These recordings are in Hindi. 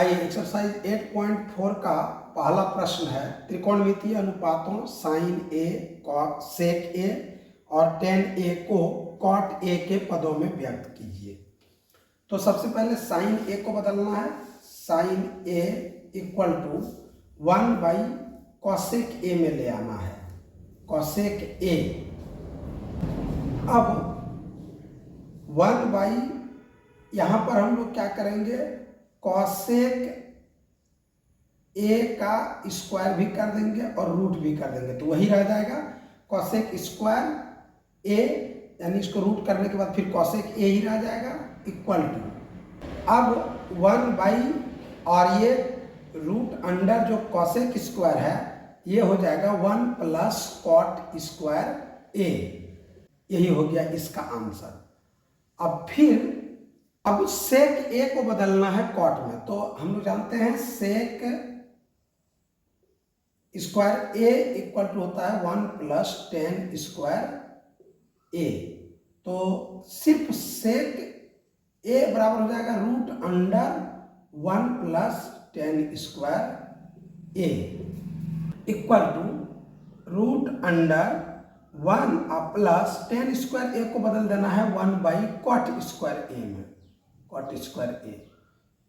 आइए एक्सरसाइज 8.4 का पहला प्रश्न है, त्रिकोणमितीय अनुपातों साइन ए सेक ए और टेन ए को कॉट ए के पदों में व्यक्त कीजिए। तो सबसे पहले साइन ए को बदलना है। Sine A equal to 1 by cosec A में ले आना है, कॉसेक ए। अब 1 बाई यहाँ पर हम लोग क्या करेंगे, कॉसेक ए का स्क्वायर भी कर देंगे और रूट भी कर देंगे, तो वही रह जाएगा कॉसेक स्क्वायर ए, यानी इसको रूट करने के बाद फिर कॉसेक ए ही रह जाएगा, इक्वल टू अब 1 बाई और ये रूट अंडर जो कॉसेक स्क्वायर है ये हो जाएगा 1 प्लस कॉट स्क्वायर ए। यही हो गया इसका आंसर। अब सेक ए को बदलना है कॉट में, तो हम लोग जानते हैं sec square A equal to होता है 1 प्लस टेन स्क्वायर ए। तो सिर्फ सेक ए बराबर हो जाएगा root under 1 plus tan square A equal to root under 1 plus tan square a को बदल देना है 1 बाई कॉट स्क्वायर ए में, cot square A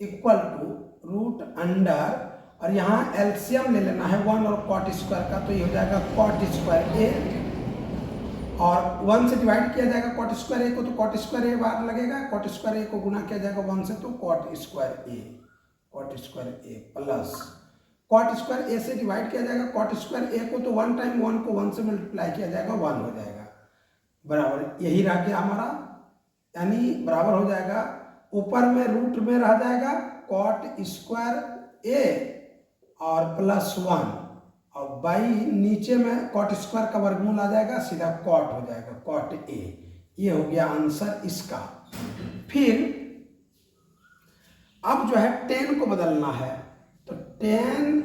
equal to root under, और यहाँ एलसीएम ले लेना है 1 और कॉट स्क्वायर का, तो ये हो जाएगा कॉट स्क्वायर ए, और 1 से डिवाइड किया जाएगा कॉट स्क्वायर ए को, तो कॉट स्क्वायर ए बार लगेगा, कॉट स्क्वायर ए को गुना किया जाएगा 1 से, तो cot square a, cot square A plus cot square ए से डिवाइड किया जाएगा कॉट स्क्वायर ए को, तो 1 टाइम 1 को 1 से मल्टीप्लाई किया जाएगा 1 हो जाएगा, बराबर यही रह गया हमारा, यानी बराबर हो जाएगा ऊपर में रूट में रह जाएगा कॉट स्क्वायर ए और प्लस 1, और बाई नीचे में कॉट स्क्वायर का वर्गमूल आ जाएगा, सीधा कॉट हो जाएगा, कॉट ए। ये हो गया आंसर इसका। फिर अब जो है 10 को बदलना है, तो 10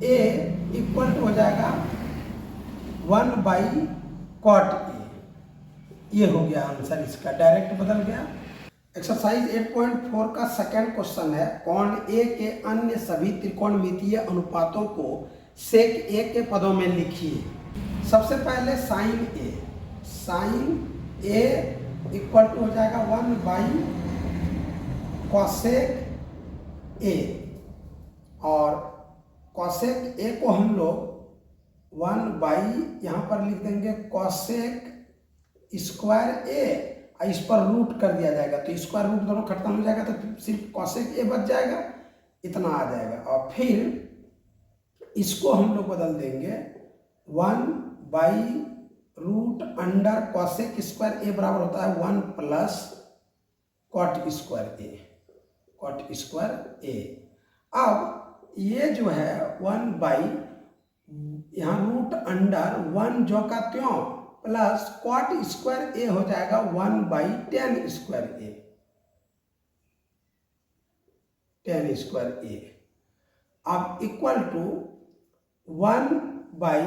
ए इक्वल टू हो जाएगा 1 बाई कॉट ए। ये हो गया आंसर इसका, डायरेक्ट बदल गया। एक्सरसाइज 8.4 का सेकंड क्वेश्चन है, कोण ए के अन्य सभी त्रिकोणमितीय अनुपातों को सेक ए के पदों में लिखिए। सबसे पहले sine A, sine A equal to हो जाएगा 1 बाई कॉसेक ए, और कॉसेक ए को हम लोग 1 बाई यहाँ पर लिख देंगे कॉसेक स्क्वायर ए, इस पर रूट कर दिया जाएगा, तो स्क्वायर रूट दोनों खत्म हो जाएगा, तो सिर्फ कॉसेक ए बच जाएगा, इतना आ जाएगा। और फिर इसको हम लोग बदल देंगे 1 by root under cosec square a बराबर होता है 1 plus cot square a, cot square a. अब ये जो है 1 बाई यहाँ रूट अंडर 1 जो का त्यों प्लस कॉट स्क्वायर ए हो जाएगा 1 by tan square a, tan square a. अब equal to 1 by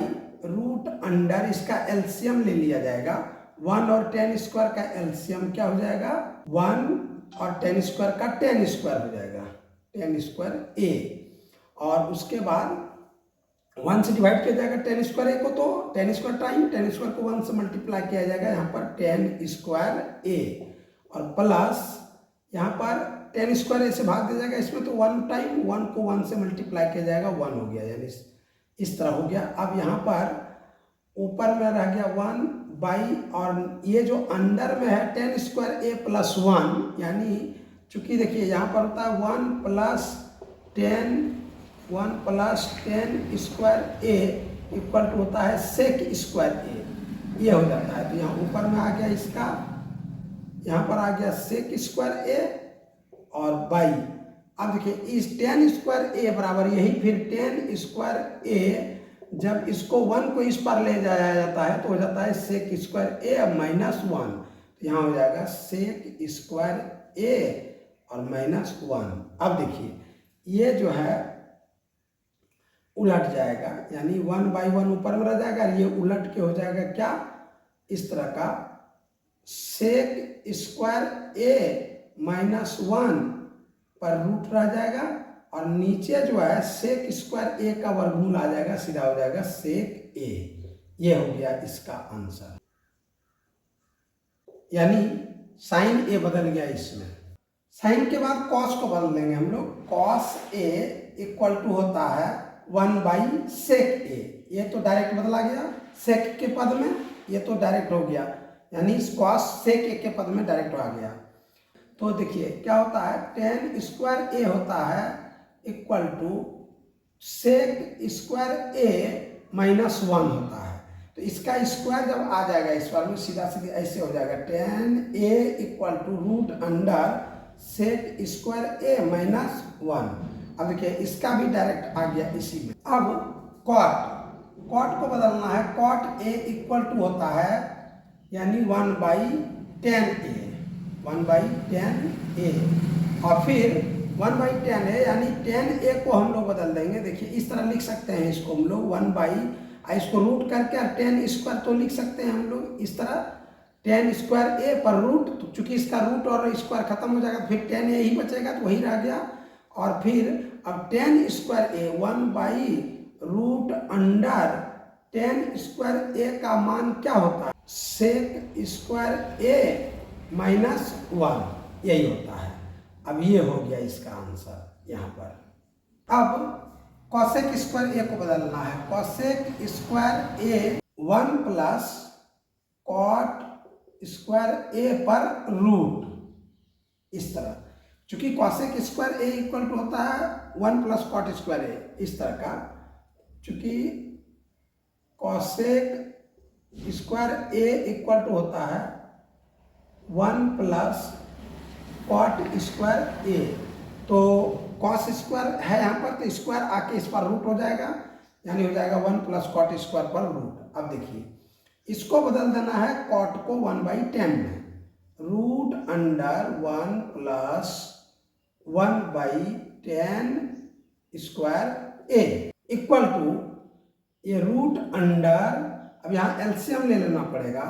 root under, इसका एलसीएम ले लिया जाएगा, 1 और टेन स्क्वायर का एलसीएम क्या हो जाएगा, 1 और टेन स्क्वायर का टेन स्क्वायर हो जाएगा, टेन स्क्वायर ए, और उसके बाद 1 से डिवाइड किया जाएगा टेन स्क्वायर ए को, तो ten square time ten square को 1 से मल्टीप्लाई किया जाएगा यहाँ पर टेन स्क्वायर ए, और प्लस यहाँ पर टेन स्क्वायर ए से भाग दिया जाएगा इसमें, तो 1 टाइम 1 को 1 से मल्टीप्लाई किया जाएगा 1 हो गया, यानी इस तरह हो गया। अब यहाँ पर ऊपर में रह गया 1 बाई, और ये जो अंदर में है टेन स्क्वायर ए प्लस 1, यानी चूंकि देखिए यहाँ पर होता है 1 plus tan square A equal to होता है सेक स्क्वायर ए, ये हो जाता है। तो यहाँ ऊपर में आ गया इसका, यहाँ पर आ गया सेक स्क्वायर ए और बाई। अब देखिए इस टेन स्क्वायर ए बराबर यही फिर टेन स्क्वायर ए, जब इसको 1 को इस पर ले जाया जाता है तो हो जाता है सेक स्क्वायर ए माइनस 1, तो यहाँ हो जाएगा सेक स्क्वायर ए और माइनस 1। अब देखिए ये जो है उलट जाएगा, यानी 1 बाई 1 ऊपर में रह जाएगा, ये उलट के हो जाएगा क्या, इस तरह का सेक स्क्वायर ए माइनस 1 पर रूट रह जाएगा और नीचे जो है सेक स्क्वायर ए का वर्गमूल आ जाएगा, सीधा हो जाएगा सेक ए। ये हो गया इसका आंसर, यानी साइन ए बदल गया इसमें। साइन के बाद कॉस को बदल देंगे हम लोग। कॉस ए इक्वल टू होता है 1/सेक ए। ये तो डायरेक्ट बदला गया सेक के पद में, ये तो डायरेक्ट हो गया, यानी कॉस सेक ए के पद में डायरेक्ट आ गया। तो देखिए क्या होता है, टेन स्क्वायर ए होता है equal to sec square A minus 1 होता है। तो इसका स्क्वायर जब आ जाएगा इस बार में, सीधा सीधे ऐसे हो जाएगा, tan A equal to root under sec square A minus 1। अब देखिए इसका भी डायरेक्ट आ गया इसी में। अब कॉट को बदलना है। कॉट ए इक्वल टू होता है यानी 1/10 ए, 1/10 ए, और फिर 1/10 है यानी 10 ए को हम लोग बदल देंगे। देखिए इस तरह लिख सकते हैं इसको हम लोग, 1/, इसको रूट करके और 10 स्क्वायर तो लिख सकते हैं हम लोग इस तरह, 10 स्क्वायर ए पर रूट, तो चूंकि इसका रूट और स्क्वायर खत्म हो जाएगा फिर 10 ए ही बचेगा, तो वही रह गया। और फिर अब 10 स्क्वायर ए 1/रूट अंडर 10 स्क्वायर ए का मान क्या होता है, सेक स्क्वायर ए माइनस 1, यही होता है। अब ये हो गया इसका आंसर यहाँ पर। अब कॉसेक स्क्वायर ए को बदलना है। Cosec square A 1 plus cot square A पर रूट, इस तरह, चूंकि cosec square A equal to होता है 1 प्लस कॉट स्क्वायर ए, इस तरह का, चूंकि cosec square A equal to होता है 1 प्लस कॉट स्क्वायर ए, तो कॉस स्क्वायर है यहाँ पर, तो स्क्वायर आके इस पर रूट हो जाएगा, यानी हो जाएगा 1 प्लस कॉट स्क्वायर पर रूट। अब देखिए इसको बदल देना है कॉट को 1/10 में, root under 1 plus 1/10 square A equal to, ये रूट अंडर, अब यहाँ एलसीएम ले लेना पड़ेगा,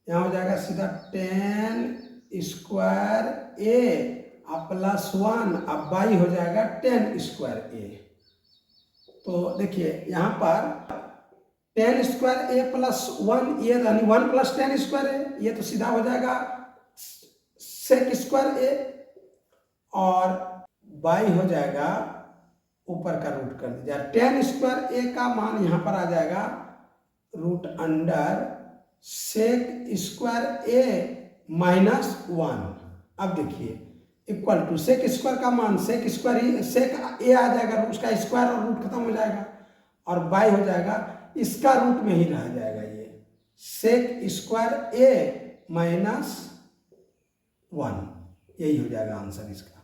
यहाँ हो जाएगा सीधा 10 स्क्वायर ए प्लस 1, अब बाई हो जाएगा 10 स्क्वायर ए। तो देखिए यहाँ पर 10 स्क्वायर ए प्लस 1, ये यानी 1 प्लस 10 स्क्वायर ए, ये तो सीधा हो जाएगा सेक स्क्वायर ए, और बाई हो जाएगा ऊपर का रूट कर दीजिए, 10 स्क्वायर ए का मान यहाँ पर आ जाएगा root under sec square A minus 1। अब देखिए इक्वल टू सेक स्क्वायर का मान, सेक स्क्वायर ही, सेक ए आ जाएगा, उसका स्क्वायर और रूट खत्म हो जाएगा, और बाई हो जाएगा इसका रूट में ही रह जाएगा, ये सेक स्क्वायर ए माइनस 1, यही हो जाएगा आंसर इसका।